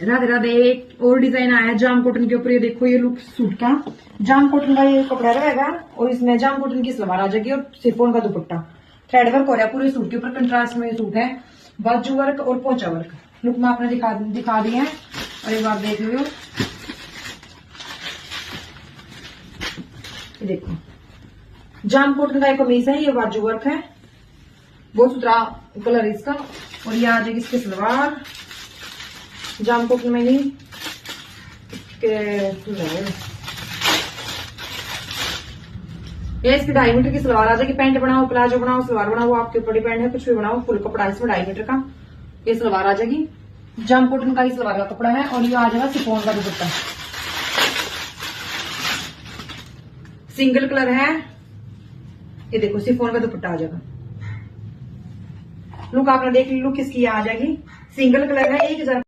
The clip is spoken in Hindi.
राधे राधे। एक और डिजाइन आया है जाम कॉटन के ऊपर। ये देखो, ये लुक सूट का जाम कॉटन का ये कपड़ा रहेगा और इसमें जाम कॉटन की सलवार आ जाएगी और शिफॉन का दुपट्टा। थ्रेड वर्क हो रहा है पूरे सूट के ऊपर। कंट्रास्ट में सूट है, बाजू वर्क और पोंचा वर्क। लुक में आपने दिखा दिए हैं और एक बार देख लो। ये देखो, जाम कॉटन का एक कमीज है, ये बाजू वर्क है, बहुत सुथरा कलर है इसका। और ये आ जाएगी इसकी सलवार जाम कॉटन में ही ये इसकी 2.5 मीटर की सलवार आ जाएगी। पैंट बनाओ, प्लाजो बनाओ, सलवार बनाओ, आपके ऊपर डिपेंड है, कुछ भी बनाओ। फुल कपड़ा इसमें 2.5 मीटर का ये सलवार आ जाएगी। जाम कॉटन का ही सलवार का कपड़ा है और ये आ जाएगा शिफॉन का दुपट्टा। सिंगल कलर है, ये देखो शिफॉन का दुपट्टा आ जाएगा। लुक आपने देख ली, लुक इसकी आ जाएगी। सिंगल कलर है, 1000